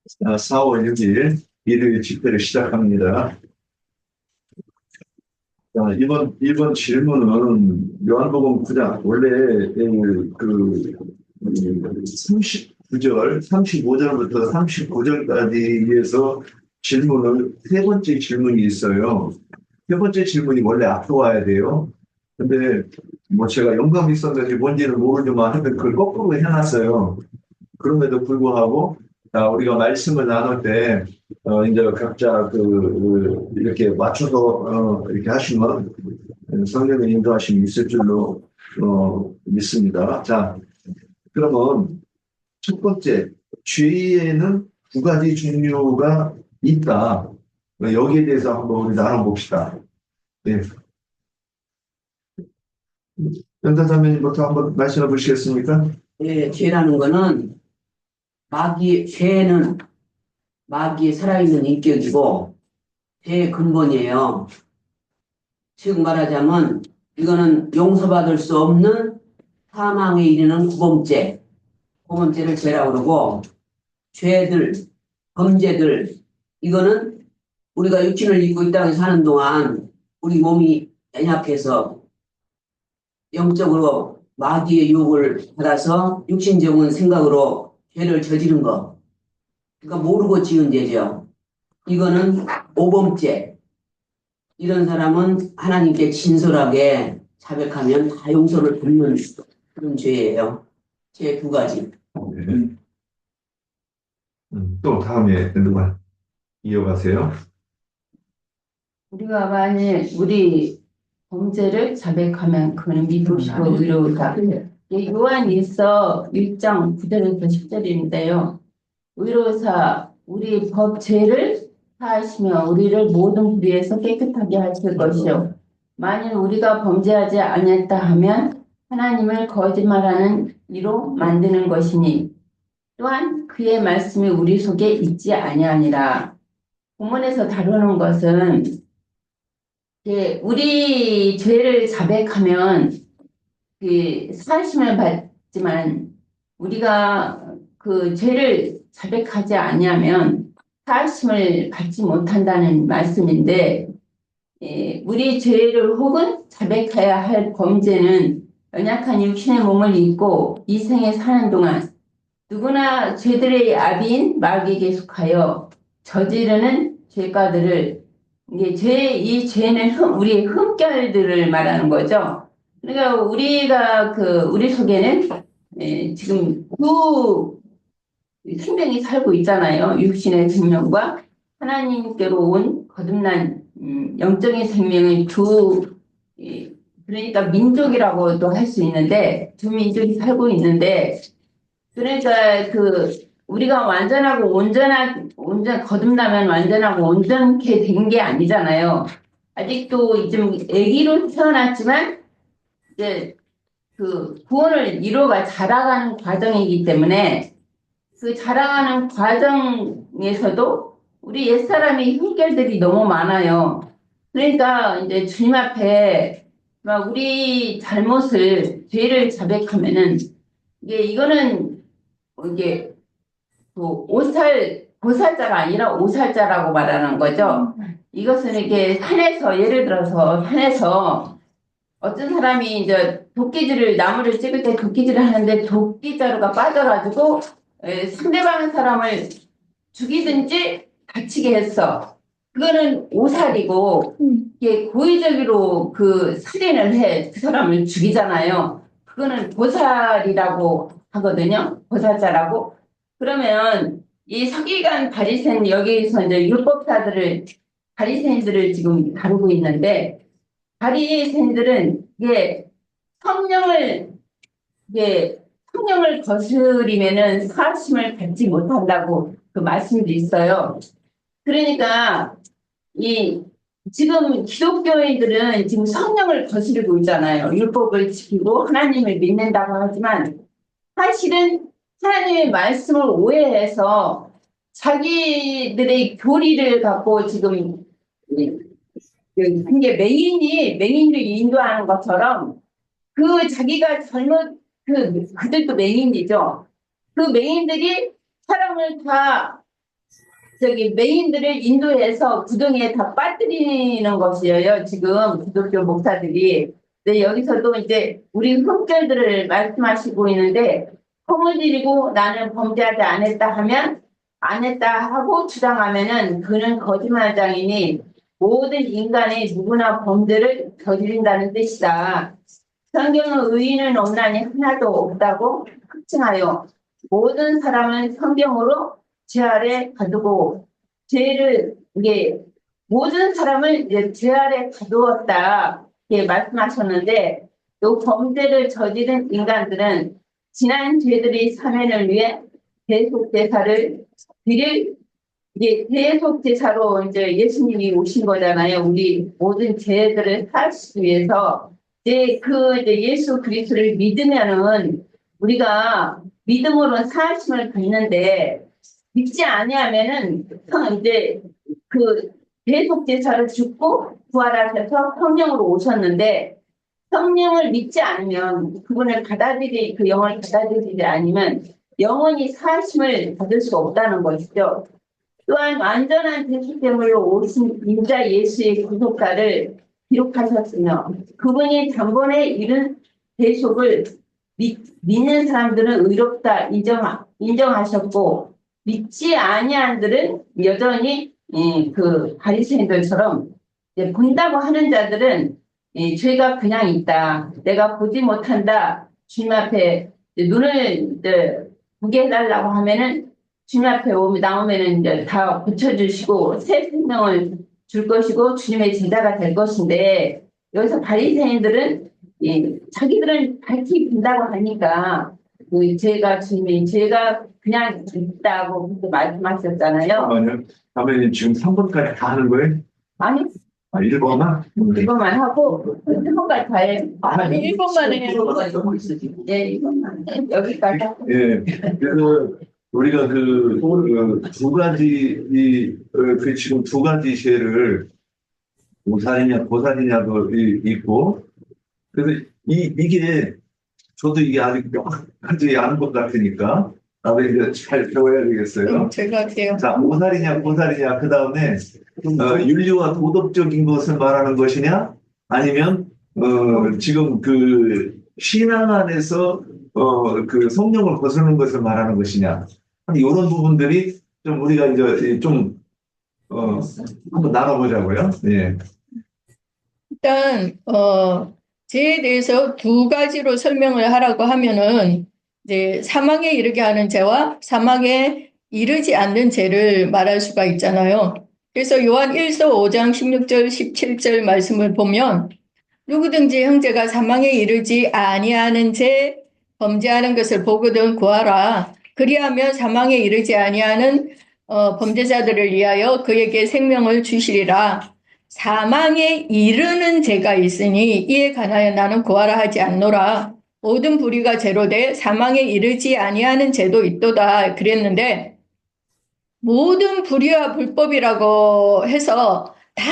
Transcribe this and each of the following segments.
4월 6일 일요일 집회를 시작합니다. 이번 질문은 요한복음 9장, 원래 그 39절, 35절부터 39절까지에서 질문을, 세 번째 질문이 있어요. 세 번째 질문이 원래 앞으로 와야 돼요. 근데 뭐 제가 영감이 있었는지 뭔지는 모르지만 하여튼 그걸 거꾸로 해놨어요. 그럼에도 불구하고 우리가 말씀을 나눌 때 이제 각자 이렇게 맞춰서 이렇게 하시면 성령의 인도하심이 있을 줄로 믿습니다. 자, 그러면 첫 번째, 죄에는 두 가지 종류가 있다. 여기에 대해서 한번 우리 나눠봅시다. 네. 연타사면님부터 한번 말씀해 보시겠습니까? 예, 죄라는 거는 죄는 마귀의 살아있는 인격이고 죄의 근본이에요. 즉 말하자면 이거는 용서받을 수 없는 사망에 이르는 구범죄를 죄라고 그러고, 죄들, 범죄들, 이거는 우리가 육신을 입고 이 땅에 사는 동안 우리 몸이 연약해서 영적으로 마귀의 유혹을 받아서 육신적인 생각으로 죄를 저지른 거, 그러니까 모르고 지은 죄죠. 이거는 오범죄. 이런 사람은 하나님께 진솔하게 자백하면 다 용서를 받는 그런 죄예요. 죄 두 가지. 네. 또 다음에 누가 이어가세요? 우리가 만일 우리 범죄를 자백하면 그는 믿으시고 의로우다. 이 요한일서 1장 9절에서 10절인데요. 의로사 우리 법 죄를 사하시며 우리를 모든 불의에서 깨끗하게 하실 것이요. 만일 우리가 범죄하지 아니했다 하면 하나님을 거짓말하는 이로 만드는 것이니 또한 그의 말씀이 우리 속에 있지 아니하니라. 본문에서 다루는 것은 우리 죄를 자백하면 사하심을 받지만 우리가 그 죄를 자백하지 아니하면 사하심을 받지 못한다는 말씀인데, 우리 죄를 혹은 자백해야 할 범죄는 연약한 육신의 몸을 입고 이 생에 사는 동안 누구나 죄들의 아비인 마귀에게 속하여 저지르는 죄가들을, 이 죄는 우리의 흠결들을 말하는 거죠. 그러니까 우리가 우리 속에는 지금 두 생명이 살고 있잖아요. 육신의 생명과 하나님께로 온 거듭난 영적인 생명의 그러니까 민족이라고도 할 수 있는데, 두 민족이 살고 있는데, 그러니까 우리가 거듭나면 완전하고 온전케 된 게 아니잖아요. 아직도 좀 아기로 태어났지만 이제 구원을 이루어가 자라가는 과정이기 때문에 그 자라가는 과정에서도 우리 옛사람의 흠결들이 너무 많아요. 그러니까 이제 주님 앞에 막 우리 죄를 자백하면은 이거는 이게 보살자가 아니라 오살자라고 말하는 거죠. 이것은 이게 예를 들어서 산에서 어떤 사람이 이제 나무를 찍을 때 도끼질을 하는데 도끼자루가 빠져가지고 상대방 사람을 죽이든지 다치게 했어. 그거는 오살이고, 이게 고의적으로 살인을 해 그 사람을 죽이잖아요. 그거는 보살이라고 하거든요. 보살자라고. 그러면 이 서기관 바리새인, 여기서 이제 바리새인들을 지금 다루고 있는데, 바리새인들은 성령을 이게 성령을 거스리면은 사심을 받지 못한다고 그 말씀도 있어요. 그러니까 지금 기독교인들은 지금 성령을 거스르고 있잖아요. 율법을 지키고 하나님을 믿는다고 하지만 사실은 하나님의 말씀을 오해해서 자기들의 교리를 갖고 지금 이게 맹인을 인도하는 것처럼 자기가 그들도 맹인이죠. 그 맹인들이 사람을 다 저기 메인들을 인도해서 구덩이에 다 빠뜨리는 것이에요. 지금 기독교 목사들이. 네, 여기서도 이제 우리 흠결들을 말씀하시고 있는데 흠을 들이고 나는 범죄하지 않았다 하면 안 했다 하고 주장하면은 그는 거짓말장이니 모든 인간이 누구나 범죄를 저지른다는 뜻이다. 성경은 의인은 없나니 하나도 없다고 확증하여 모든 사람은 성경으로 죄 아래 가두고 죄를 이게 모든 사람을 이제 죄 아래 가두었다 이렇게 말씀하셨는데 이 범죄를 저지른 인간들은 지난 죄들의 사면을 위해 대속 제사를 드릴 이게 대속 제사로 이제 예수님이 오신 거잖아요. 우리 모든 죄들을 사하시기 위해서 이제 이제 예수 그리스도를 믿으면은 우리가 믿음으로 사하심을 받는데 믿지 아니하면은 이제 그 대속 제사를 죽고 부활하셔서 성령으로 오셨는데 성령을 믿지 않으면 그분을 받아들이 그 영을 받아들이지 않으면 영원히 사하심을 받을 수 없다는 것이죠. 또한 완전한 대속제물로 오신 인자 예수의 구속사를 기록하셨으며 그분이 단번에 이룬 대속을 믿는 사람들은 의롭다 인정하셨고 믿지 아니한들은 여전히 그 바리새인들처럼 본다고 하는 자들은 죄가 그냥 있다. 내가 보지 못한다. 주님 앞에 눈을 보게 해달라고 하면은 주님 앞에 나오면은 이제 다 고쳐주시고 새 생명을 줄 것이고 주님의 제자가 될 것인데 여기서 바리새인들은 자기들은 밝히 본다고 하니까 그 죄가 주님의 죄가 그냥 있다고 그렇게 말씀하셨잖아요. 잠깐만요. 지금 3번까지 다 하는 거예요? 아니 1번만? 이것만 하고 3번까지 다 해. 아니, 1번만 해요. 네, 1번만 여기까지. 예. 그래서 우리가 두 가지 지금 두 가지 죄를 오살이냐 고살이냐도 있고 그래서 이게 저도 이게 아직 명확하지 않은 것 같으니까 나도 이제 잘 배워야 되겠어요. 제가 할게요. 자, 오살이냐 고살이냐 그 다음에 윤리와 도덕적인 것을 말하는 것이냐 아니면 지금 그 신앙 안에서 그 성령을 거스르는 것을 말하는 것이냐 이런 부분들이 좀 우리가 이제 좀 한번 나눠보자고요. 예. 일단 죄에 대해서 두 가지로 설명을 하라고 하면은 이제 사망에 이르게 하는 죄와 사망에 이르지 않는 죄를 말할 수가 있잖아요. 그래서 요한 1서 5장 16절 17절 말씀을 보면 누구든지 형제가 사망에 이르지 아니하는 죄 범죄하는 것을 보거든 구하라. 그리하면 사망에 이르지 아니하는 범죄자들을 위하여 그에게 생명을 주시리라. 사망에 이르는 죄가 있으니 이에 관하여 나는 구하라 하지 않노라. 모든 불의가 죄로 돼 사망에 이르지 아니하는 죄도 있도다 그랬는데 모든 불의와 불법이라고 해서 다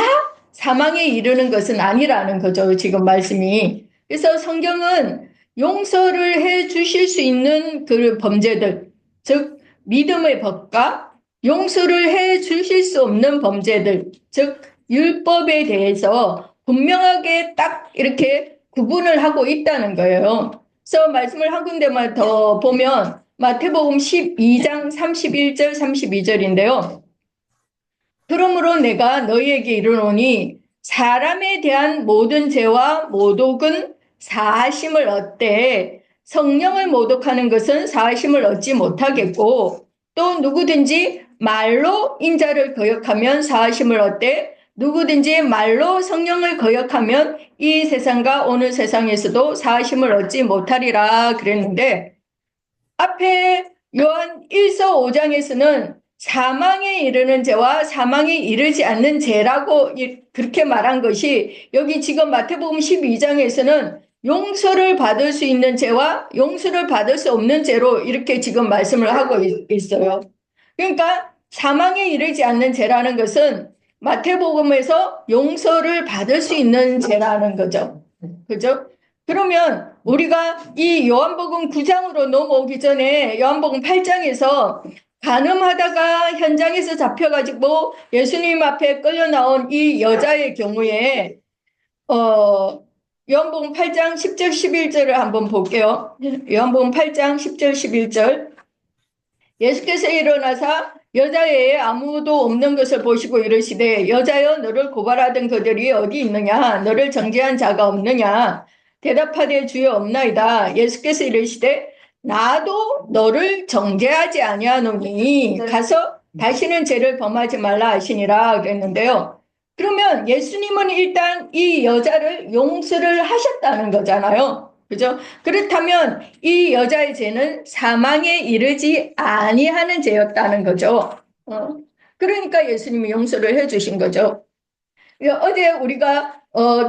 사망에 이르는 것은 아니라는 거죠. 지금 말씀이. 그래서 성경은 용서를 해 주실 수 있는 그 범죄들, 즉 믿음의 법과 용서를 해 주실 수 없는 범죄들, 즉 율법에 대해서 분명하게 딱 이렇게 구분을 하고 있다는 거예요. 그래서 말씀을 한 군데만 더 보면 마태복음 12장 31절 32절인데요. 그러므로 내가 너희에게 이르노니 사람에 대한 모든 죄와 모독은 사하심을 얻되 성령을 모독하는 것은 사하심을 얻지 못하겠고 또 누구든지 말로 인자를 거역하면 사하심을 얻되 누구든지 말로 성령을 거역하면 이 세상과 오늘 세상에서도 사하심을 얻지 못하리라 그랬는데 앞에 요한 1서 5장에서는 사망에 이르는 죄와 사망에 이르지 않는 죄라고 그렇게 말한 것이 여기 지금 마태복음 12장에서는 용서를 받을 수 있는 죄와 용서를 받을 수 없는 죄로 이렇게 지금 말씀을 하고 있어요. 그러니까 사망에 이르지 않는 죄라는 것은 마태복음에서 용서를 받을 수 있는 죄라는 거죠. 그죠? 그러면 우리가 이 요한복음 9장으로 넘어오기 전에 요한복음 8장에서 간음하다가 현장에서 잡혀가지고 예수님 앞에 끌려 나온 이 여자의 경우에 요한복음 8장 10절 11절을 한번 볼게요. 요한복음 8장 10절 11절. 예수께서 일어나사 여자애에 아무도 없는 것을 보시고 이르시되 여자여 너를 고발하던 그들이 어디 있느냐 너를 정죄한 자가 없느냐 대답하되 주여 없나이다. 예수께서 이르시되 나도 너를 정죄하지 아니하노니 가서 다시는 죄를 범하지 말라 하시니라 그랬는데요. 그러면 예수님은 일단 이 여자를 용서를 하셨다는 거잖아요. 그죠? 그렇다면 이 여자의 죄는 사망에 이르지 아니하는 죄였다는 거죠. 그러니까 예수님이 용서를 해주신 거죠. 어제 우리가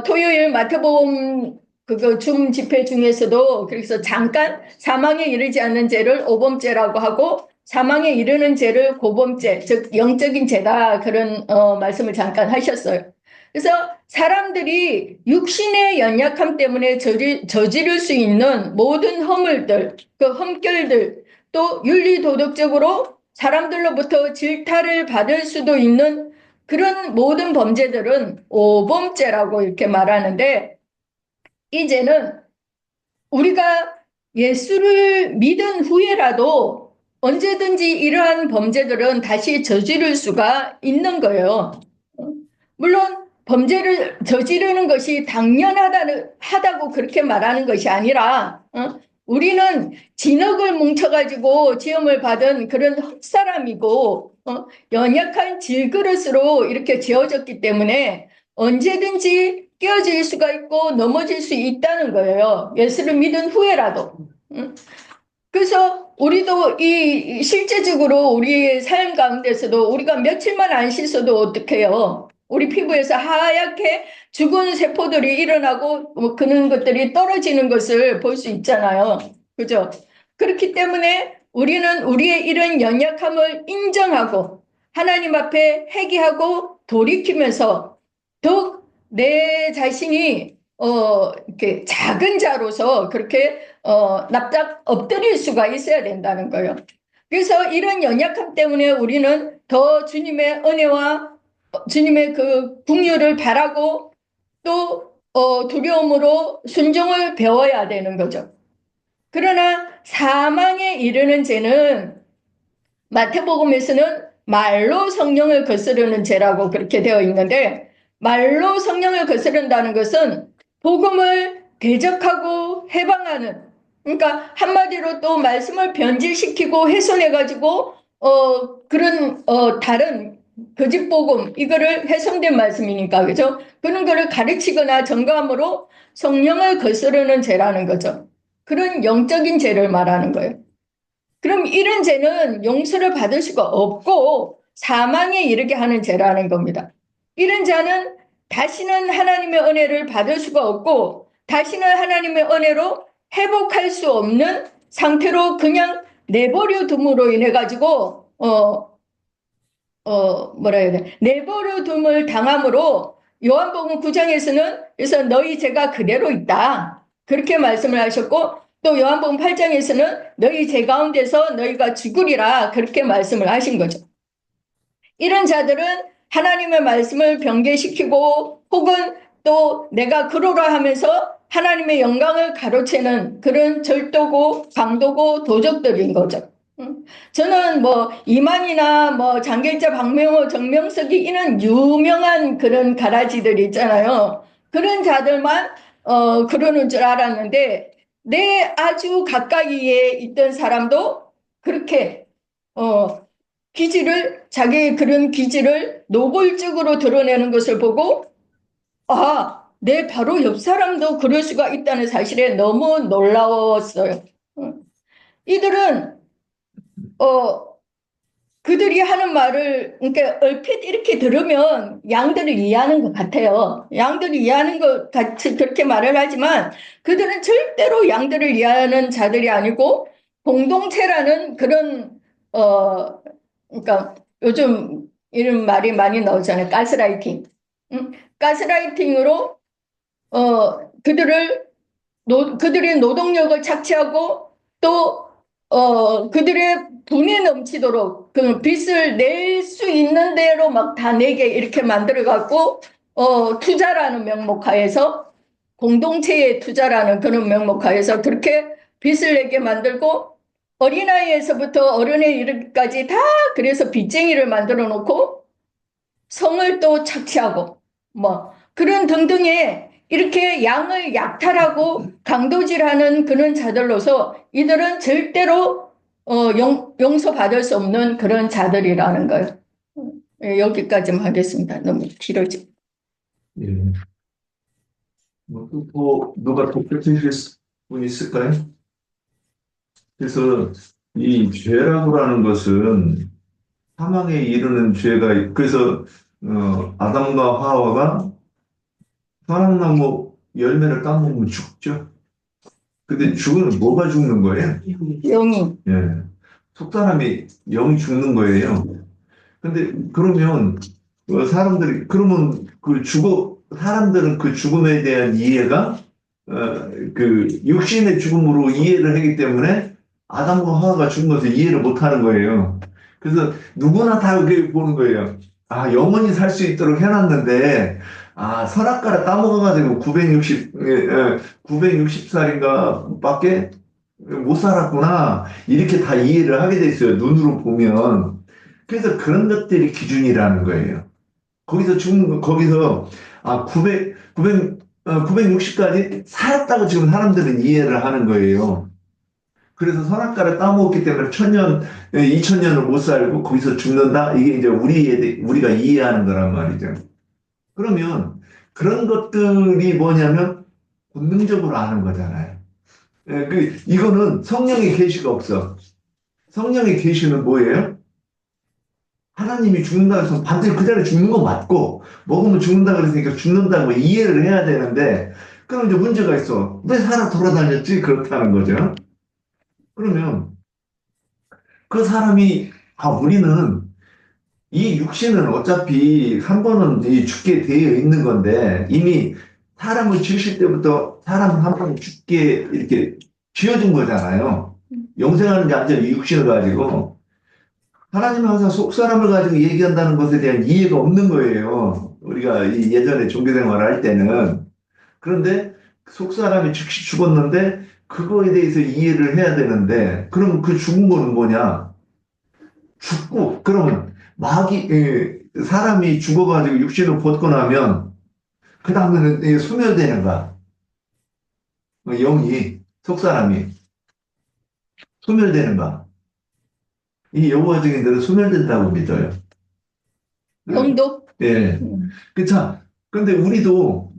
토요일 마태복음 그거 줌 집회 중에서도 그래서 잠깐 사망에 이르지 않는 죄를 오범죄라고 하고 사망에 이르는 죄를 고범죄, 즉 영적인 죄다 그런 말씀을 잠깐 하셨어요. 그래서 사람들이 육신의 연약함 때문에 저지를 수 있는 모든 허물들, 그 흠결들, 또 윤리도덕적으로 사람들로부터 질타를 받을 수도 있는 그런 모든 범죄들은 오범죄라고 이렇게 말하는데 이제는 우리가 예수를 믿은 후에라도 언제든지 이러한 범죄들은 다시 저지를 수가 있는 거예요. 물론 범죄를 저지르는 것이 당연하다고 그렇게 말하는 것이 아니라 우리는 진흙을 뭉쳐가지고 지음을 받은 그런 흙사람이고 연약한 질그릇으로 이렇게 지어졌기 때문에 언제든지 깨어질 수가 있고 넘어질 수 있다는 거예요. 예수를 믿은 후에라도. 그래서 우리도 이 실제적으로 우리의 삶 가운데서도 우리가 며칠만 안 씻어도 어떡해요? 우리 피부에서 하얗게 죽은 세포들이 일어나고 뭐 그런 것들이 떨어지는 것을 볼 수 있잖아요. 그죠? 그렇기 때문에 우리는 우리의 이런 연약함을 인정하고 하나님 앞에 회개하고 돌이키면서 더욱 내 자신이 이렇게 작은 자로서 그렇게 납작 엎드릴 수가 있어야 된다는 거예요. 그래서 이런 연약함 때문에 우리는 더 주님의 은혜와 주님의 그 긍휼을 바라고 또 두려움으로 순종을 배워야 되는 거죠. 그러나 사망에 이르는 죄는 마태복음에서는 말로 성령을 거스르는 죄라고 그렇게 되어 있는데 말로 성령을 거스른다는 것은 복음을 대적하고 해방하는 그러니까 한마디로 또 말씀을 변질시키고 훼손해가지고 그런 다른 거짓 복음 이거를 훼손된 말씀이니까 그죠? 그런 거를 가르치거나 전가함으로 성령을 거스르는 죄라는 거죠. 그런 영적인 죄를 말하는 거예요. 그럼 이런 죄는 용서를 받을 수가 없고 사망에 이르게 하는 죄라는 겁니다. 이런 자는 다시는 하나님의 은혜를 받을 수가 없고 다시는 하나님의 은혜로 회복할 수 없는 상태로 그냥 내버려 둠으로 인해 가지고 뭐라 해야 돼? 내버려 둠을 당함으로 요한복음 9장에서는 그래서 너희 죄가 그대로 있다. 그렇게 말씀을 하셨고 또 요한복음 8장에서는 너희 죄 가운데서 너희가 죽으리라 그렇게 말씀을 하신 거죠. 이런 자들은 하나님의 말씀을 변개시키고 혹은 또 내가 그러라 하면서 하나님의 영광을 가로채는 그런 절도고 강도고 도적들인 거죠. 저는 뭐 이만희나 뭐 장길자, 박명호, 정명석이 이런 유명한 그런 가라지들 있잖아요. 그런 자들만 그러는 줄 알았는데 내 아주 가까이에 있던 사람도 그렇게 자기의 그런 기질을 노골적으로 드러내는 것을 보고 내 바로 옆 사람도 그럴 수가 있다는 사실에 너무 놀라웠어요. 이들은 그들이 하는 말을 그러니까 얼핏 이렇게 들으면 양들을 이해하는 것 같아요. 양들을 이해하는 것 같이 그렇게 말을 하지만 그들은 절대로 양들을 이해하는 자들이 아니고 공동체라는 그런 그러니까 요즘 이런 말이 많이 나오잖아요. 가스라이팅. 가스라이팅으로 그들의 노동력을 착취하고 또 그들의 분이 넘치도록 그 빚을 낼 수 있는 대로 막 다 내게 이렇게 만들어 갖고 투자라는 명목 하에서 공동체의 투자라는 그런 명목 하에서 그렇게 빚을 내게 만들고 어린아이에서부터 어른에 이르기까지 다 그래서 빚쟁이를 만들어 놓고 성을 또 착취하고 뭐 그런 등등의 이렇게 양을 약탈하고 강도질하는 그런 자들로서 이들은 절대로 용서받을 수 없는 그런 자들이라는 거예요. 여기까지만 하겠습니다. 너무 길어지. 예. 또 누가 덧붙이실 분 있을까요? 그래서 이 죄라고 하는 것은 사망에 이르는 죄가 그래서 아담과 하와가 사랑나무 열매를 따먹으면 죽죠. 근데 죽으면 뭐가 죽는 거예요? 영이. 예. 속사람이 영이 죽는 거예요. 근데 그러면 그러면 사람들은 그 죽음에 대한 이해가 그 육신의 죽음으로 이해를 하기 때문에 아담과 하와가 죽은 것을 이해를 못 하는 거예요. 그래서 누구나 다 그렇게 보는 거예요. 아, 영원히 살 수 있도록 해놨는데, 아, 선악과를 따먹어가지고 960살인가 밖에 못 살았구나. 이렇게 다 이해를 하게 돼 있어요. 눈으로 보면. 그래서 그런 것들이 기준이라는 거예요. 거기서, 아, 960까지 살았다고 지금 사람들은 이해를 하는 거예요. 그래서 선악과를 따먹었기 때문에 2000년을 못 살고 거기서 죽는다? 이게 이제 우리가 이해하는 거란 말이죠. 그러면 그런 것들이 뭐냐면 본능적으로 아는 거잖아요. 이거는 성령의 계시가 없어. 성령의 계시는 뭐예요? 하나님이 죽는다 해서 반드시 그 자리에 죽는 건 맞고 먹으면 죽는다 그랬으니까 죽는다고 이해를 해야 되는데 그럼 이제 문제가 있어. 왜 살아 돌아다녔지? 그렇다는 거죠. 그러면 그 사람이 우리는 이 육신은 어차피 한 번은 죽게 되어 있는 건데 이미 사람을 지으실 때부터 사람 한 번 죽게 이렇게 지어준 거잖아요. 영생하는 게 아니라 이 육신을 가지고 하나님은 항상 속 사람을 가지고 얘기한다는 것에 대한 이해가 없는 거예요. 우리가 이 예전에 종교생활을 할 때는. 그런데 속 사람이 즉시 죽었는데 그거에 대해서 이해를 해야 되는데 그럼 그 죽은 거는 뭐냐? 죽고 그러면 사람이 죽어가지고 육신을 벗고 나면 그 다음에는 소멸되는가? 영이 속 사람이 소멸되는가? 이 여호와 증인들은 소멸된다고 믿어요. 영도? 예. 그쵸? 근데 우리도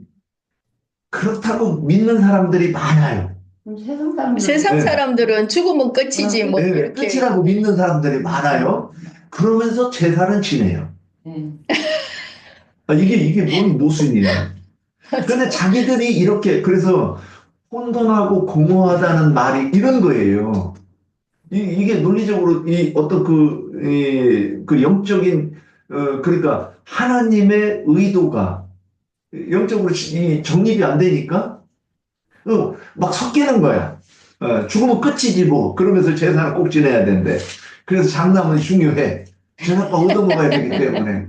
그렇다고 믿는 사람들이 많아요. 세상 네. 사람들은 죽으면 끝이지 뭐 네, 이렇게. 끝이라고 믿는 사람들이 많아요. 그러면서 제사는 지내요. 이게 뭔 모순이야. 근데 자기들이 이렇게, 그래서 혼돈하고 공허하다는 말이 이런 거예요. 이게 논리적으로 어떤 그 영적인, 그러니까 하나님의 의도가 영적으로 정립이 안 되니까, 막 섞이는 거야. 죽으면 끝이지 뭐. 그러면서 제사는 꼭 지내야 된대. 그래서 장남은 중요해. 제사가 얻어먹어야 되기 때문에.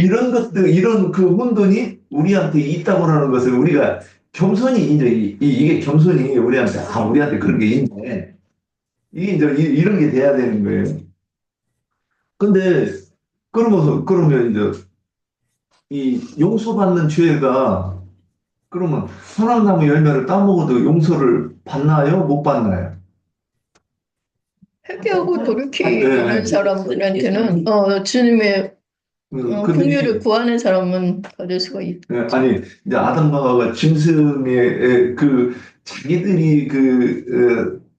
이런 것들, 이런 그 혼돈이 우리한테 있다고 하는 것을 우리가 겸손히 이제 이게 겸손이 우리한테 그런 게 있네. 이게 이제 이런 게 돼야 되는 거예요. 근데 그러면 이제 이 용서받는 죄가 그러면 선악나무 열매를 따먹어도 용서를 받나요? 못 받나요? 회개하고 돌이키는 네. 사람들한테는 주님의 근데 긍휼을 구하는 사람은 받을 수가 있다. 아니 이제 아담과 하와가 짐승의 그 자기들이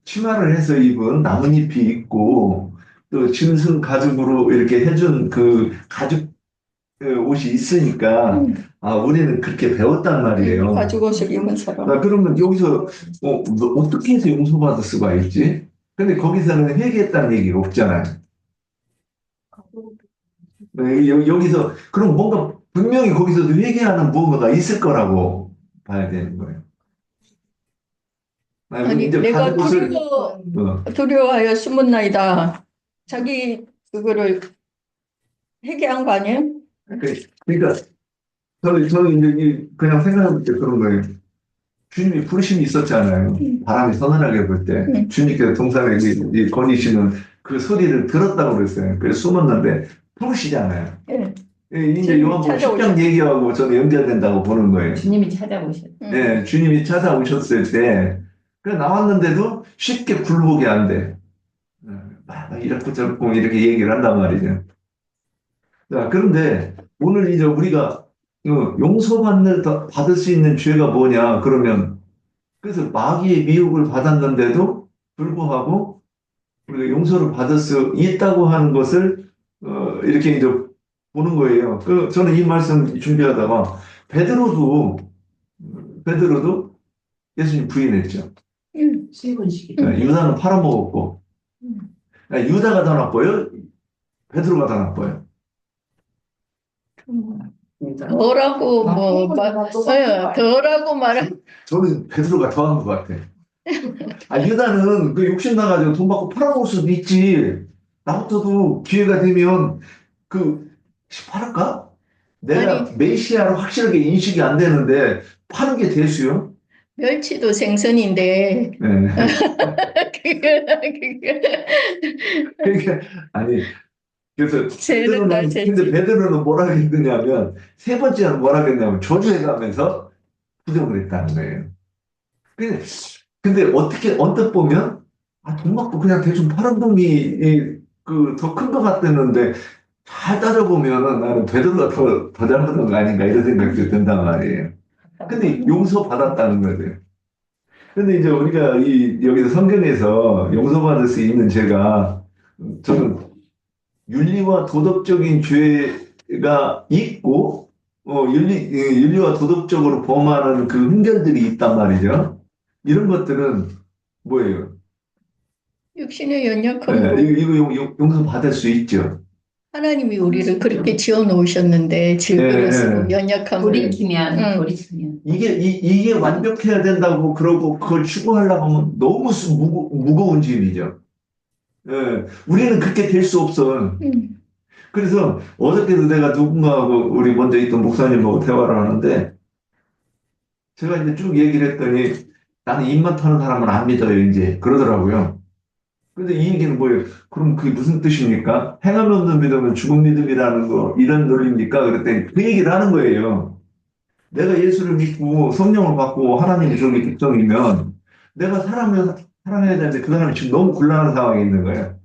치마를 해서 입은 나뭇잎이 있고 또 짐승 가죽으로 이렇게 해준 그 가죽 옷이 있으니까 우리는 그렇게 배웠단 말이에요. 가죽 옷을 입은 사람. 그러면 여기서 너 어떻게 해서 용서받을 수가 있지? 근데 거기서는 회개했다는 얘기가 없잖아요. 여기서 그럼 뭔가 분명히 거기서도 회개하는 무언가가 있을 거라고 봐야 되는 거예요. 아니, 이제 내가 가는 곳을 두려워하여 숨었나이다. 자기 그거를 회개한 거 아니에요? 그러니까 저는 이제 그냥 생각해볼 때 그런 거예요. 주님이 부르심이 있었잖아요. 바람이 서늘하게 불 때 주님께서 동산에 거니시는 그 소리를 들었다고 그랬어요. 그래서 숨었는데 부르시잖아요. 예. 이제 요한복음 10장 얘기하고 저는 연결된다고 보는 거예요. 주님이 찾아오셨어요. 네, 주님이 찾아오셨을 때, 그래 나왔는데도 쉽게 굴복이 안 돼. 막 이렇고 저렇고 이렇게 얘기를 한단 말이죠. 자, 그런데 오늘 이제 우리가 받을 수 있는 죄가 뭐냐, 그러면, 그래서 마귀의 미혹을 받았는데도 불구하고 우리가 용서를 받을 수 있다고 하는 것을, 이렇게 이제 보는 거예요. 저는 이 말씀 준비하다가, 베드로도 예수님 부인했죠. 세 번씩. 유다는 팔아먹었고, 유다가 더 나빠요? 베드로가 더 나빠요? 더라고 더라고 말한 저는 베드로가 더한 것 같아. 유다는 그 욕심 나가지고 돈 받고 팔아먹을 수도 있지. 나부터도 기회가 되면 팔을까? 내가 메시아로 확실하게 인식이 안 되는데 파는 게 대수요? 멸치도 생선인데 네. 그게 그러니까 아니 그래서 죄는 다 근데 베드로는 뭐라 했느냐면 세 번째는 뭐라 했냐면 저주해가면서 부정을 했다는 거예요. 근데 어떻게 언뜻 보면 돈 받고 그냥 대충 파는 놈이 더 큰 것 같았는데 잘 따져보면은 나는 베드로가 더 잘못한 거 아닌가 이런 생각이 든단 말이에요. 근데 용서받았다는 거죠. 근데 이제 우리가 여기서 성경에서 용서받을 수 있는 죄가 저는 윤리와 도덕적인 죄가 있고, 윤리와 도덕적으로 범하는 그 흠결들이 있단 말이죠. 이런 것들은 뭐예요? 육신의 연약함으로 이거 용서받을 수 있죠. 하나님이 우리를 그렇게 지어 놓으셨는데 질그릇으로 연약함을 돌이키면 이게 완벽해야 된다고 그러고 그걸 추구하려고 하면 너무 무거운 짐이죠. 우리는 그렇게 될 수 없어. 그래서 어저께도 내가 누군가하고 우리 먼저 있던 목사님하고 대화를 하는데 제가 이제 쭉 얘기를 했더니 나는 입만 터는 사람은 안 믿어요 이제 그러더라고요. 근데 이 얘기는 뭐예요? 그럼 그게 무슨 뜻입니까? 행함이 없는 믿음은 죽은 믿음이라는 거 이런 논리입니까? 그랬더니 그 얘기를 하는 거예요. 내가 예수를 믿고 성령을 받고 하나님이 저기 백성이면 내가 사람을 사랑해야 되는데 그 사람이 지금 너무 곤란한 상황에 있는 거예요.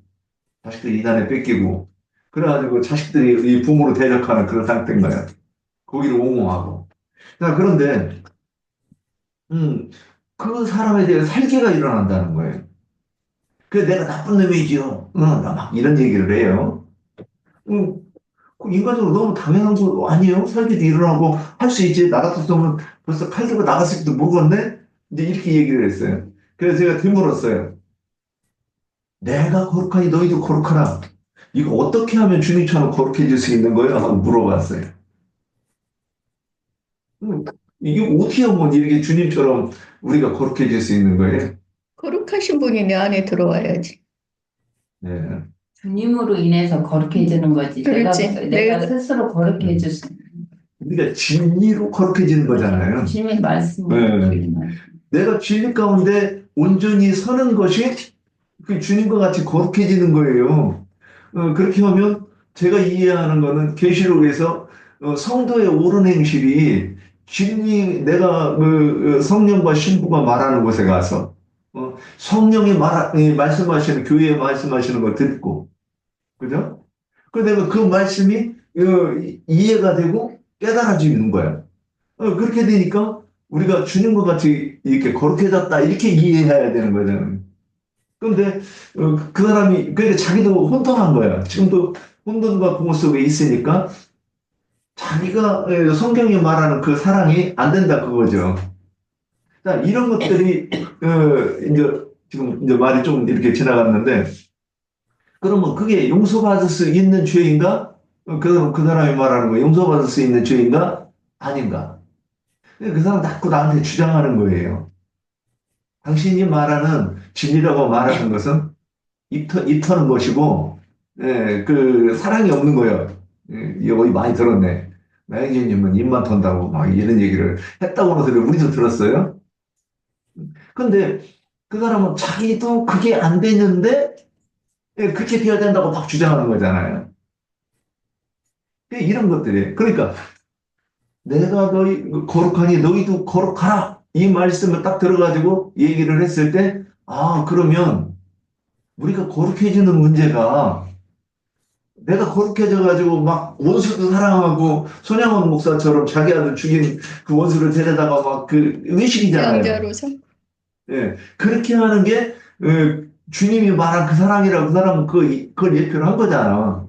자식들이 이단에 뺏기고 그래가지고 자식들이 이 부모로 대적하는 그런 상태인 거예요. 거기를 옹호하고. 자, 그런데 그 사람에 대해 살기가 일어난다는 거예요. 그래서 내가 나쁜 놈이지요. 나 막 이런 얘기를 해요. 인간적으로 너무 당연한 거 아니에요? 살기도 일어나고 할 수 있지. 나 같았으면 벌써 칼 들고 나갔을지도 모르겠네? 이제 이렇게 얘기를 했어요. 그래서 제가 되물었어요. 내가 거룩하니 너희도 거룩하라. 이거 어떻게 하면 주님처럼 거룩해질 수 있는 거예요? 하고 물어봤어요. 이게 어떻게 하면 이렇게 주님처럼 우리가 거룩해질 수 있는 거예요? 거룩하신 분이 내 안에 들어와야지. 네. 주님으로 인해서 거룩해지는 거지. 그렇지. 내가 스스로 거룩해질 수 있는. 우리가 진리로 거룩해지는 거잖아요. 주님의 말씀. 내가 진리 가운데 온전히 서는 것이 그 주님과 같이 거룩해지는 거예요. 그렇게 하면 제가 이해하는 거는 계시록에서 성도의 옳은 행실이 진리 내가 성령과 신부가 말하는 곳에 가서 성령이 말씀하시는 교회에 말씀하시는 거 듣고 그죠? 그 내가 그 말씀이 이해가 되고 깨달아지는 거야. 그렇게 되니까 우리가 주님과 같이 이렇게 거룩해졌다 이렇게 이해해야 되는 거잖아요. 그런데 그 사람이 그러니까 자기도 혼돈한 거야. 지금도 혼돈과 공허 속에 있으니까 자기가 성경이 말하는 그 사랑이 안 된다 그거죠. 자, 이런 것들이 이제 지금 이제 말이 좀 이렇게 지나갔는데 그러면 그게 용서받을 수 있는 죄인가? 그 사람이 말하는 거 용서받을 수 있는 죄인가? 아닌가? 그 사람 자꾸 나한테 주장하는 거예요. 당신이 말하는 진리라고 말하는 것은 입 터는 것이고, 그 사랑이 없는 거예요. 이거 많이 들었네. 나영진님은 입만 턴다고 막 이런 얘기를 했다고 하는 소리를 우리도 들었어요. 근데 그 사람은 자기도 그게 안 되는데 그렇게 돼야 된다고 막 주장하는 거잖아요. 이런 것들이. 그러니까 내가 너희 거룩하니 너희도 거룩하라. 이 말씀을 딱 들어가지고 얘기를 했을 때, 아, 그러면 우리가 거룩해지는 문제가 내가 거룩해져가지고 막 원수도 사랑하고 손양원 목사처럼 자기 아들 죽인 그 원수를 데려다가 막 그 의식이잖아요. 양자로서. 예, 그렇게 하는 게 주님이 말한 그 사랑이라고 그 사람은 그걸 예표를 한 거잖아.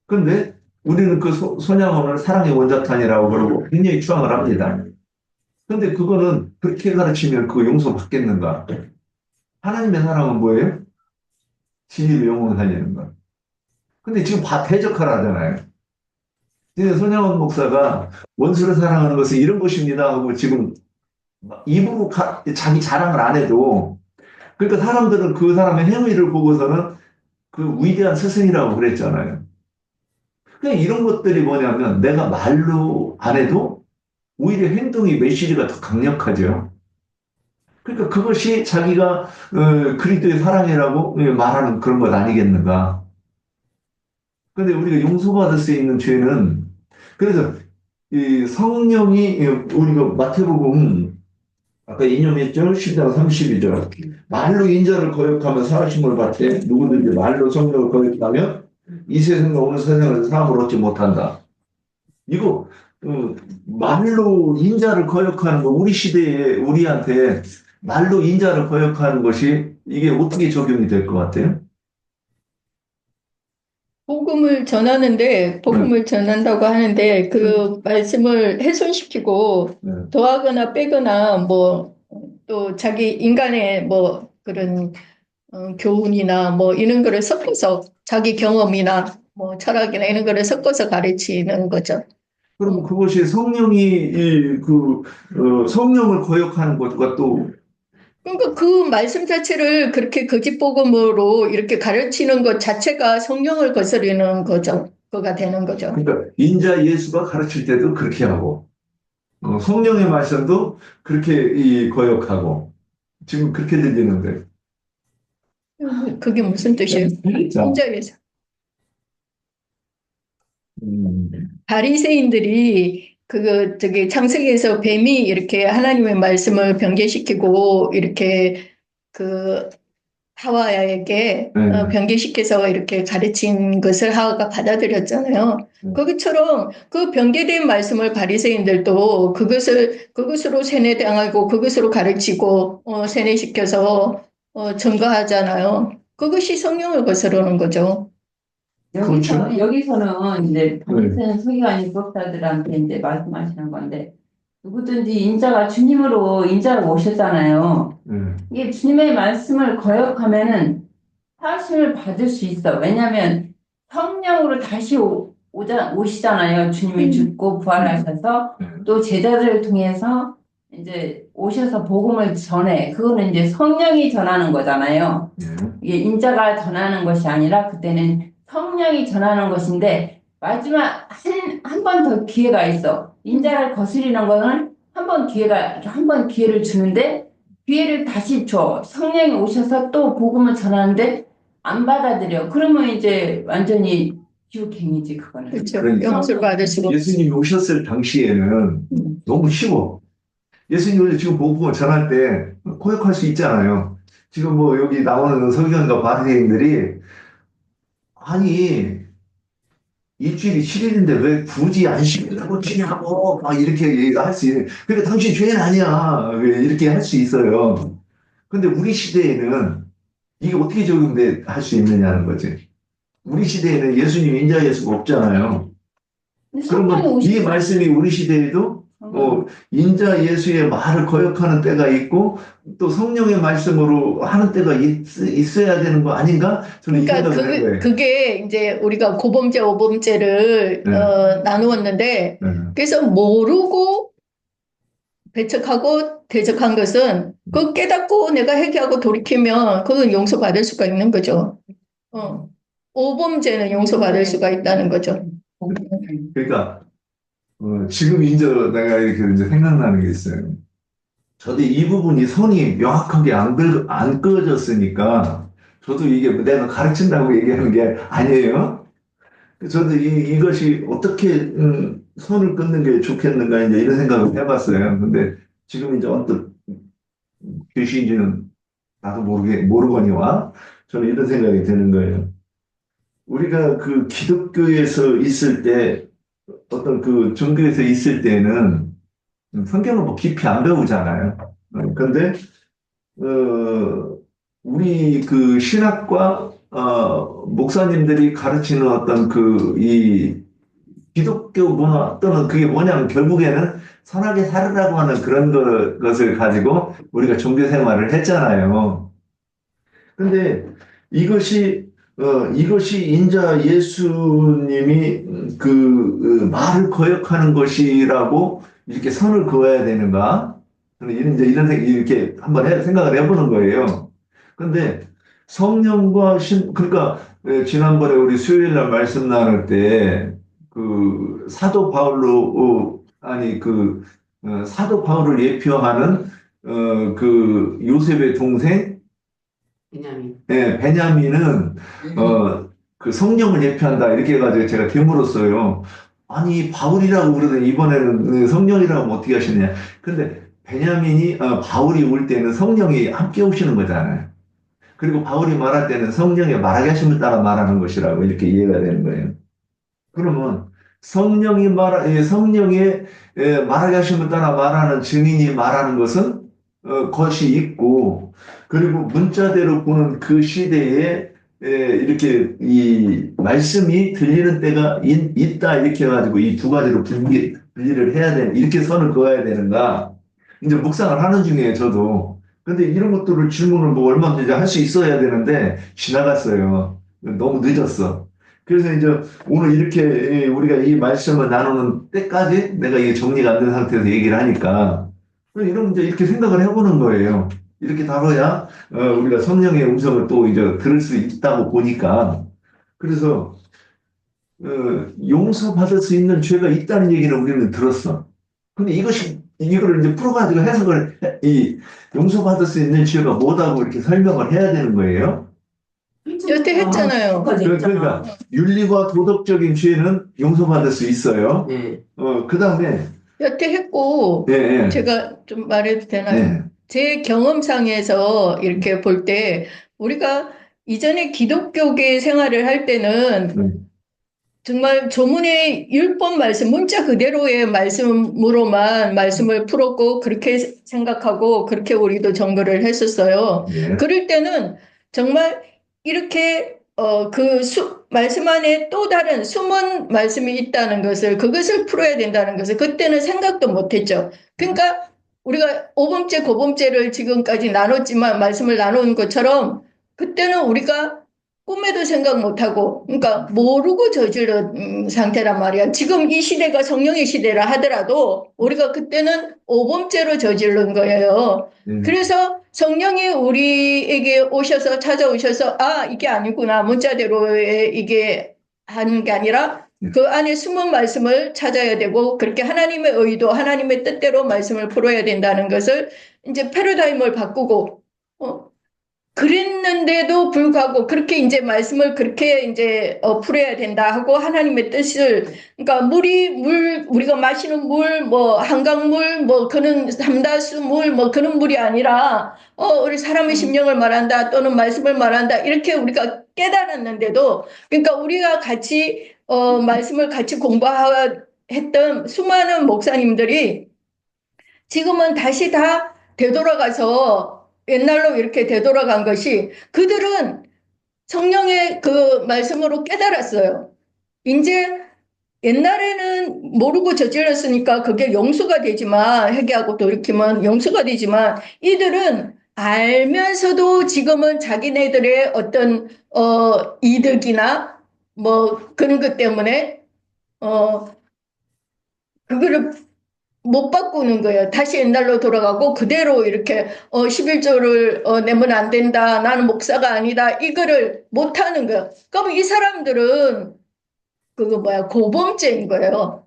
근데 우리는 그 손양원을 사랑의 원자탄이라고 그러고 굉장히 추앙을 합니다. 근데 그거는 그렇게 가르치면 그거 용서받겠는가? 하나님의 사랑은 뭐예요? 진리로 영혼을 살리는 거. 근데 지금 대적하라 하잖아요. 근데 손양원 목사가 원수를 사랑하는 것은 이런 것입니다 하고 지금 입으로 자기 자랑을 안 해도, 그러니까 사람들은 그 사람의 행위를 보고서는 그 위대한 스승이라고 그랬잖아요. 그냥 이런 것들이 뭐냐면 내가 말로 안 해도 오히려 행동이 메시지가 더 강력하죠. 그러니까 그것이 자기가 그리스도의 사랑이라고 말하는 그런 것 아니겠는가. 근데 우리가 용서받을 수 있는 죄는, 그래서 이 성령이, 우리가 마태복음 아까 인용했죠? 10장 32절. 말로 인자를 거역하면 사하심을 받되 누구든지 말로 성령을 거역하면 이 세상과 오는 세상을 사함을 얻지 못한다. 이거 말로 인자를 거역하는 거, 우리 시대에 우리한테 말로 인자를 거역하는 것이 이게 어떻게 적용이 될 것 같아요? 복음을 전하는데, 복음을 전한다고 하는데, 그 말씀을 훼손시키고, 네. 더하거나 빼거나, 뭐, 또 자기 인간의 뭐, 그런, 교훈이나 뭐, 이런 거를 섞어서, 자기 경험이나, 뭐, 철학이나 이런 거를 섞어서 가르치는 거죠. 그럼 그것이 성령이 성령을 거역하는 것과 또 그러니까 그 말씀 자체를 그렇게 거짓 복음으로 이렇게 가르치는 것 자체가 성령을 거스르는 거죠. 그가 되는 거죠. 그러니까 인자 예수가 가르칠 때도 그렇게 하고 성령의 말씀도 그렇게 거역하고 지금 그렇게 들리는데 그게 무슨 뜻이에요? 자, 혼자에서. 음, 바리새인들이 저기 창세기에서 뱀이 이렇게 하나님의 말씀을 변개시키고 이렇게 그 하와에게 변개시켜서 이렇게 가르친 것을 하와가 받아들였잖아요. 그것처럼 그 변개된 말씀을 바리새인들도 그것으로 세뇌당하고 그것으로 가르치고 세뇌시켜서 증거하잖아요. 그것이 성령을 거스르는 거죠. 여기서는 이제 바리새인 서기관이 법사들한테 이제 말씀하시는 건데 누구든지 인자가 주님으로 인자로 오셨잖아요. 이게 주님의 말씀을 거역하면은 사심을 받을 수 있어. 왜냐하면 성령으로 다시 오시잖아요. 주님이 죽고 부활하셔서 또 제자들을 통해서 이제 오셔서 복음을 전해. 그거는 이제 성령이 전하는 거잖아요. 이게 인자가 전하는 것이 아니라 그때는 성령이 전하는 것인데 마지막 한 번 더 기회가 있어. 인자를 거스리는 거는 한 번 기회를 주는데 기회를 다시 줘. 성령이 오셔서 또 복음을 전하는데 안 받아들여. 그러면 이제 완전히 기웃행이지 그거는. 그렇죠. 그러니까. 용서를 받을 수가 없어요. 예수님이 오셨을 당시에는 너무 쉬워. 예수님이 지금 복음을 전할 때 고역할 수 있잖아요. 지금 뭐 여기 나오는 서기관과 바리새인들이 아니 일주일이 7일인데 왜 굳이 안식일을 고치냐고 막 이렇게 할 수 있는. 그러니까 당신 죄는 아니야 이렇게 할 수 있어요. 근데 우리 시대에는 이게 어떻게 할 수 있느냐는 거지. 우리 시대에는 예수님 인자 예수가 없잖아요. 그러면 이 말씀이 우리 시대에도 인자 예수의 말을 거역하는 때가 있고 또 성령의 말씀으로 하는 때가 있어야 되는 거 아닌가? 저는 이 그러니까 생각을 한 거예요. 그게 이제 우리가 고범죄, 오범죄를 나누었는데 네. 그래서 모르고 배척하고 대적한 것은 그 깨닫고 내가 회개하고 돌이키면 그건 용서받을 수가 있는 거죠. 오범죄는 용서받을 수가 있다는 거죠. 그러니까 지금 이제 내가 이렇게 이제 생각나는 게 있어요. 저도 이 부분이 선이 명확하게 안 그어졌으니까 저도 이게 내가 가르친다고 얘기하는 게 아니에요. 저도 이것이 어떻게 선을 끊는 게 좋겠는가 이제 이런 생각을 해봤어요. 근데 지금 이제 언뜻 계시인지는 나도 모르거니와 저는 이런 생각이 드는 거예요. 우리가 그 기독교에서 있을 때 어떤 그 종교에서 있을 때는 성경을 뭐 깊이 안 배우잖아요. 근데 우리 그 신학과 목사님들이 가르치는 어떤 그 이 기독교 문화 또는 그게 뭐냐면 결국에는 선하게 살으라고 하는 그런 것을 가지고 우리가 종교 생활을 했잖아요. 근데 이것이 인자 예수님이 말을 거역하는 것이라고 이렇게 선을 그어야 되는가? 저는 이렇게 한번 생각을 해보는 거예요. 근데 성령과 그러니까 지난번에 우리 수요일 날 말씀 나눌 때 사도 바울로 사도 바울을 예표하는 요셉의 동생 왜냐면 베냐민은 그 성령을 예표한다 이렇게 해가지고 제가 되물었어요. 아니 바울이라고 그러더니 이번에는 성령이라고 하면 어떻게 하시느냐. 근데 베냐민이 바울이 올 때는 성령이 함께 오시는 거잖아요. 그리고 바울이 말할 때는 성령의 말하게 하심을 따라 말하는 것이라고 이렇게 이해가 되는 거예요. 그러면 성령의 말하게 하심을 따라 말하는 증인이 말하는 것은 것이 있고, 그리고 문자대로 보는 그 시대에 이렇게 이 말씀이 들리는 때가 있다 이렇게 해가지고 이 두 가지로 분리를 해야 되는, 이렇게 선을 그어야 되는가 이제 묵상을 하는 중이에요 저도. 근데 이런 것들을 질문을 뭐 얼마든지 할 수 있어야 되는데 지나갔어요. 너무 늦었어. 그래서 이제 오늘 이렇게 우리가 이 말씀을 나누는 때까지 내가 이게 정리가 안 된 상태에서 얘기를 하니까 이런 이제 이렇게 생각을 해보는 거예요. 이렇게 다뤄야 우리가 성령의 음성을 또 이제 들을 수 있다고 보니까. 그래서 용서받을 수 있는 죄가 있다는 얘기는 우리는 들었어. 근데 이거를 이제 풀어가지고 용서받을 수 있는 죄가 뭐다고 이렇게 설명을 해야 되는 거예요. 여태 했잖아요. 그러니까 윤리와 도덕적인 죄는 용서받을 수 있어요. 네. 그 다음에 여태 했고, 예. 제가 좀 말해도 되나요? 예. 제 경험상에서 이렇게 볼 때, 우리가 이전에 기독교계 생활을 할 때는 정말 조문의 율법 말씀, 문자 그대로의 말씀으로만 말씀을 풀었고, 그렇게 생각하고, 그렇게 우리도 정보를 했었어요. 예. 그럴 때는 정말 이렇게 말씀 안에 또 다른 숨은 말씀이 있다는 것을, 그것을 풀어야 된다는 것을 그때는 생각도 못했죠. 그러니까 우리가 오범죄, 고범죄를 지금까지 나눴지만, 말씀을 나눈 것처럼 그때는 우리가 꿈에도 생각 못하고, 그러니까 모르고 저지른 상태란 말이야. 지금 이 시대가 성령의 시대라 하더라도 우리가 그때는 오범죄로 저지른 거예요. 그래서 성령이 우리에게 찾아오셔서, 이게 아니구나. 문자대로의 이게 하는 게 아니라 그 안에 숨은 말씀을 찾아야 되고, 그렇게 하나님의 의도, 하나님의 뜻대로 말씀을 풀어야 된다는 것을 이제 패러다임을 바꾸고, 그랬는데도 불구하고 그렇게 이제 말씀을 그렇게 이제 풀어야 된다 하고 하나님의 뜻을, 그러니까 우리가 마시는 물, 뭐 한강물, 뭐 그는 삼다수 물, 뭐 그런 물이 아니라 우리 사람의 심령을 말한다 또는 말씀을 말한다 이렇게 우리가 깨달았는데도, 그러니까 우리가 같이 말씀을 같이 공부했던 수많은 목사님들이 지금은 다시 다 되돌아가서 옛날로 이렇게 되돌아간 것이, 그들은 성령의 그 말씀으로 깨달았어요. 이제 옛날에는 모르고 저질렀으니까 그게 용서가 되지만, 회개하고 돌이키면 용서가 되지만, 이들은 알면서도 지금은 자기네들의 어떤 이득이나 뭐 그런 것 때문에 그거를 못 바꾸는 거예요. 다시 옛날로 돌아가고 그대로 이렇게 11조를 내면 안 된다. 나는 목사가 아니다. 이거를 못 하는 거예요. 그럼 이 사람들은 그거 뭐야 고범죄인 거예요.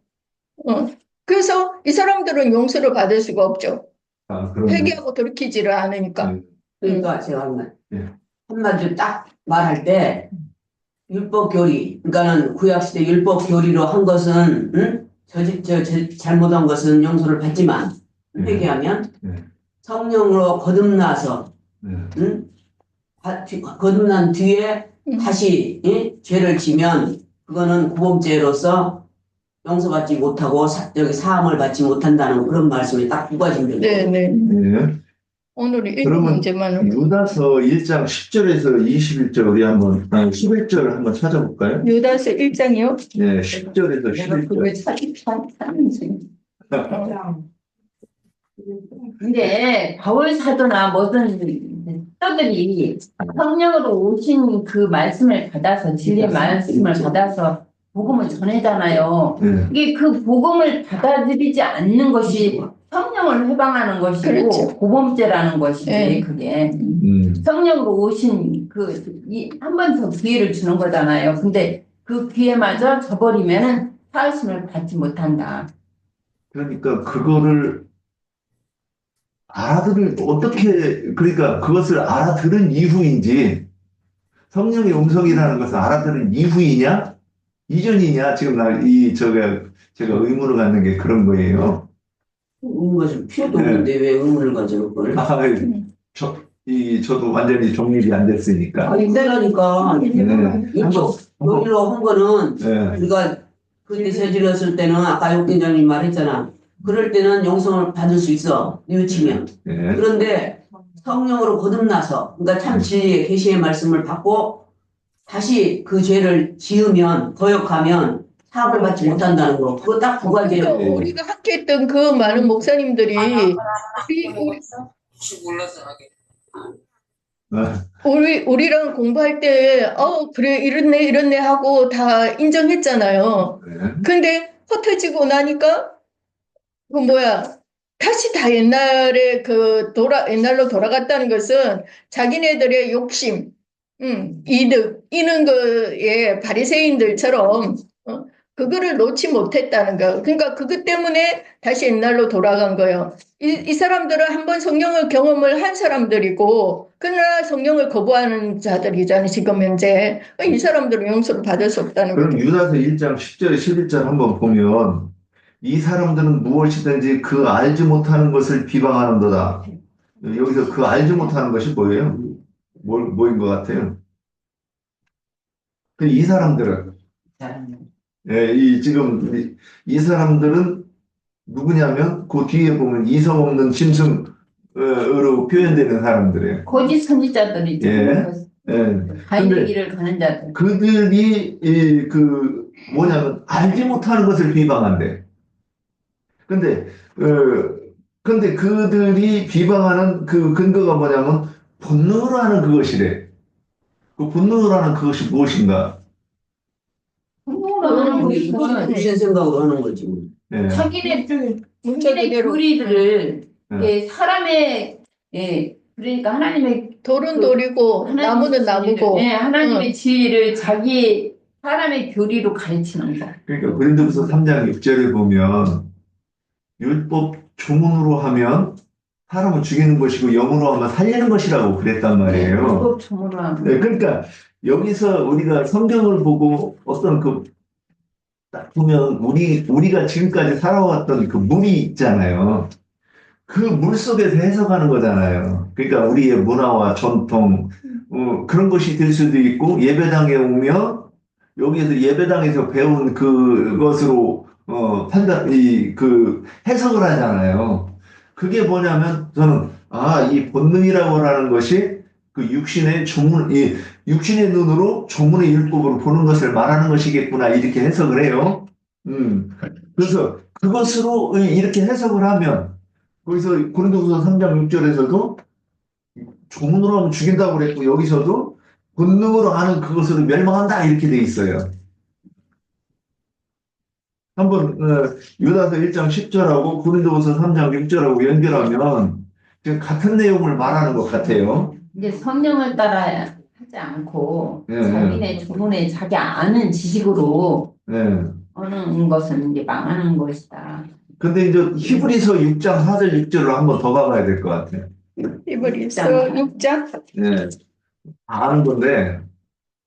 그래서 이 사람들은 용서를 받을 수가 없죠. 아, 그러네. 회개하고 돌이키지를 않으니까. 그러니까 제가 예. 한마디로 딱 말할 때 율법 교리, 그러니까는 구약 시대 율법 교리로 한 것은 잘못한 것은 용서를 받지만 회개하면 성령으로 거듭나서 거듭난 뒤에 다시 죄를 지면 그거는 구범죄로서 용서받지 못하고 여기 사함을 받지 못한다는 그런 말씀이 딱 두 가지입니다. 네네. 예. 오늘 읽은 그러면 문제만 유다서 1장 10절에서 21절 우리 한번 11절을 한번 찾아볼까요? 유다서 1장이요? 네, 10절에서 내가 11절. 그걸 찾는지. 근데 바울 사도나 모든 사도들이 성령으로 오신 그 말씀을 받아서 진리의 말씀을 받아서 복음을 전하잖아요. 네. 이게 그 복음을 받아들이지 않는 것이 성령을 해방하는 것이고 그렇죠. 고범죄라는 것이지. 네. 그게 성령으로 오신 한 번 더 기회를 주는 거잖아요. 근데 그 기회마저 저버리면은 사하심을 받지 못한다. 그러니까 그거를 그러니까 그것을 알아들은 이후인지 성령의 음성이라는 것을 알아들은 이후이냐 이전이냐 지금 제가 의문을 갖는 게 그런 거예요. 의문을 필요도 없는데 왜 의문을 가져올 걸? 저도 완전히 정립이 안 됐으니까. 힘들다니까. 이쪽 교리로 한 거는 네. 우리가 그때 저질렀을 때는 아까 육경장님 말했잖아. 그럴 때는 용서를 받을 수 있어. 뉘우치면. 네. 그런데 성령으로 거듭나서 그러니까 참 진리의 계시의 말씀을 받고 다시 그 죄를 지으면 거역하면 사함을 받지 못한다는 거. 그거 딱 두 가지예요. 그러니까 우리가 함께했던 그 많은 목사님들이 우리랑 공부할 때 그래 이렇네 하고 다 인정했잖아요. 네. 근데 흩어지고 나니까 그 뭐야 다시 다 옛날에 옛날로 돌아갔다는 것은 자기네들의 욕심, 이득 이런 거에 바리새인들처럼 그거를 놓지 못했다는 거. 그러니까 그것 때문에 다시 옛날로 돌아간 거예요. 이 사람들은 한번 성령을 경험을 한 사람들이고, 그러나 성령을 거부하는 자들이잖아요, 지금 현재. 이 사람들은 용서를 받을 수 없다는 그럼 거죠. 유다서 1장 10절, 11절 한번 보면 이 사람들은 무엇이든지 그 알지 못하는 것을 비방하는도다. 여기서 그 알지 못하는 것이 뭐예요? 뭐인 것 같아요? 이 사람들은 지금 이 사람들은 누구냐면 그 뒤에 보면 이성 없는 짐승으로 표현되는 사람들이에요. 거짓 선지자들이죠. 예. 가인의 길을 가는 자들. 그들이 뭐냐면 알지 못하는 것을 비방한대. 근데 그들이 비방하는 그 근거가 뭐냐면 분노로 하는 그것이래. 그 분노로 하는 그것이 무엇인가? 무슨 생각으로 하는 거지. 예. 자기네 문자 그대로 교리들을 사람의 그러니까 하나님의 돌은 돌이고 나무는 나무고. 하나님의 지혜를 자기 사람의 교리로 가르치는 거. 그러니까 고린도후서 3장 6절에 보면 율법 조문으로 하면 사람을 죽이는 것이고 영으로 하면 살리는 것이라고 그랬단 말이에요. 율법 조문으로 하면. 네, 그러니까 여기서 우리가 성경을 보고 어떤 딱 보면 우리가 지금까지 살아왔던 그 물이 있잖아요. 그 물 속에서 해석하는 거잖아요. 그러니까 우리의 문화와 전통 그런 것이 될 수도 있고 예배당에 오면 여기에서 예배당에서 배운 그것으로 해석을 하잖아요. 그게 뭐냐면 저는 이 본능이라고 하는 것이 그 육신의 눈으로 조문의 율법으로 보는 것을 말하는 것이겠구나 이렇게 해석을 해요. 그래서 그것으로 이렇게 해석을 하면 거기서 고린도후서 3장 6절에서도 조문으로 하면 죽인다고 그랬고 여기서도 본능으로 하는 그것으로 멸망한다 이렇게 돼 있어요. 한번 유다서 1장 10절하고 고린도후서 3장 6절하고 연결하면 지금 같은 내용을 말하는 것 같아요. 이제 성령을 따라 하지 않고 예, 자기네 주문에 자기 아는 지식으로 예. 하는 것은 이제 망하는 것이다. 근데 이제 히브리서 6장 4절 6절로 한번 더 가봐야 될 것 같아요. 히브리서 6장 예. 아는 건데.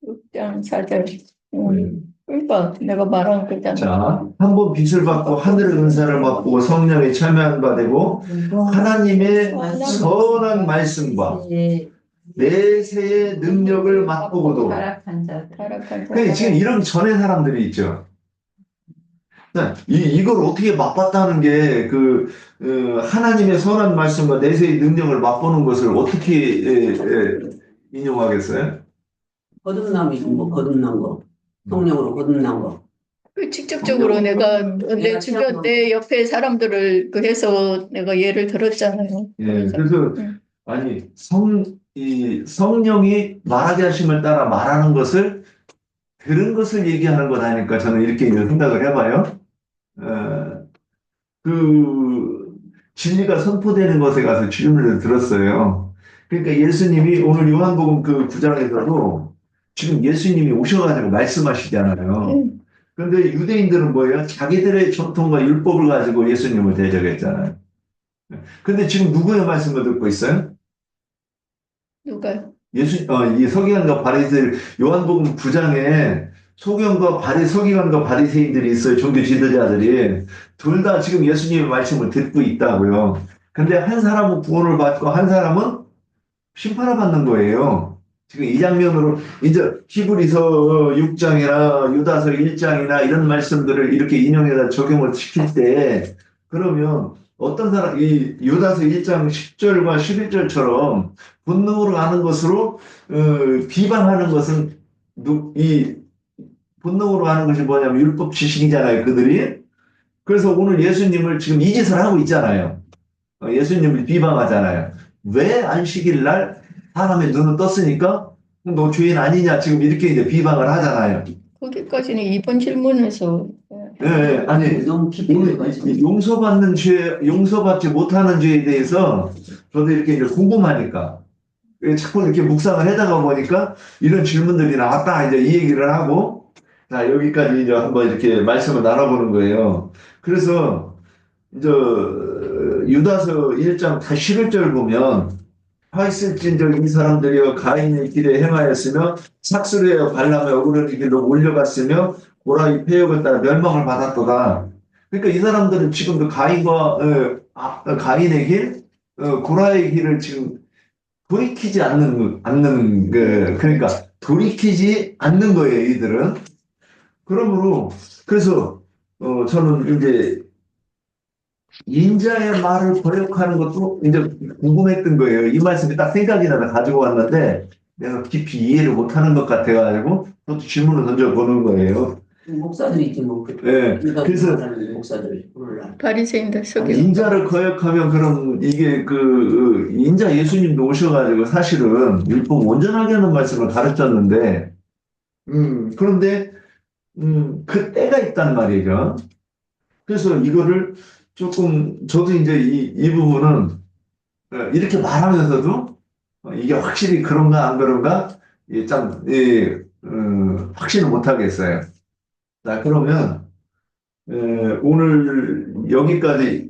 6장 4절. 그러니까 내가 말한 거잖아. 자, 한 번 빛을 받고 하늘의 은사를 맛보고 성령에 참여한 바 되고 하나님의 선한 말씀과 내세의 능력을 맛보고도. 타락한 자. 그러니까 지금 이런 전의 사람들이 있죠. 이걸 어떻게 맛봤다는 게 하나님의 선한 말씀과 내세의 능력을 맛보는 것을 어떻게 인용하겠어요? 거듭남이죠. 뭐 거듭난 거. 성령으로 거듭난 거. 그 직접적으로 내가 내 주변 내 옆에 사람들을 해서 내가 예를 들었잖아요. 예, 그래서 아니 성령이 말하게 하심을 따라 말하는 것을 들은 것을 얘기하는 거다니까 저는 이렇게 생각을 해봐요. 그 진리가 선포되는 것에 가서 질문을 들었어요. 그러니까 예수님이 오늘 요한복음 그 9장에서도 지금 예수님이 오셔가지고 말씀하시잖아요. 그런데 유대인들은 뭐예요? 자기들의 전통과 율법을 가지고 예수님을 대적했잖아요. 근데 지금 누구의 말씀을 듣고 있어요? 누가요? 이 서기관과 바리새인 요한복음 9장에 서기관과 바리새인들이 있어요. 종교 지도자들이 둘 다 지금 예수님의 말씀을 듣고 있다고요. 근데 한 사람은 구원을 받고 한 사람은 심판을 받는 거예요. 지금 이 장면으로 이제 히브리서 6장이나 유다서 1장이나 이런 말씀들을 이렇게 인용해서 적용을 시킬 때 그러면 어떤 사람 이 유다서 1장 10절과 11절처럼 본능으로 아는 것으로 비방하는 것은 이 본능으로 하는 것이 뭐냐면 율법 지식이잖아요, 그들이. 그래서 오늘 예수님을 지금 이 짓을 하고 있잖아요. 예수님을 비방하잖아요. 왜 안식일 날 사람의 눈은 떴으니까 너 죄인 아니냐 지금 이렇게 이제 비방을 하잖아요. 거기까지는 이번 질문에서 네, 아니 너무 깊이 오늘 들어가지고. 이 용서받는 죄, 용서받지 못하는 죄에 대해서 저도 이렇게 이제 궁금하니까 자꾸 이렇게 묵상을 해다가 보니까 이런 질문들이 나왔다 이제 이 얘기를 하고 자 여기까지 이제 한번 이렇게 말씀을 나눠보는 거예요. 그래서 이제 유다서 1장 11절 보면 화 있을진저 이 사람들이여 가인의 길에 행하였으며 삭수를 하여 발람의 어그러진 길로 몰려갔으며 고라의 폐역을 따라 멸망을 받았도다. 그러니까 이 사람들은 지금도 가인의 길, 고라의 길을 지금 돌이키지 않는 그러니까 돌이키지 않는 거예요, 이들은. 그러므로 그래서 저는 이제 인자의 말을 번역하는 것도 이제 궁금했던 거예요. 이 말씀이 딱 생각이 나서 가지고 왔는데 내가 깊이 이해를 못하는 것 같아가지고 또 질문을 던져보는 거예요. 목사들이 있지 뭐. 네, 그래서 목사들 몰라. 바리새인들 속에 인자를 거역하면 그럼 이게 인자 예수님도 오셔가지고 사실은 율법 온전하게 하는 말씀을 가르쳤는데 그런데 그 때가 있단 말이죠. 그래서 이거를 조금 저도 이제 이 부분은 이렇게 말하면서도 이게 확실히 그런가 안 그런가 참 확신을 못 하겠어요. 자 그러면 오늘 여기까지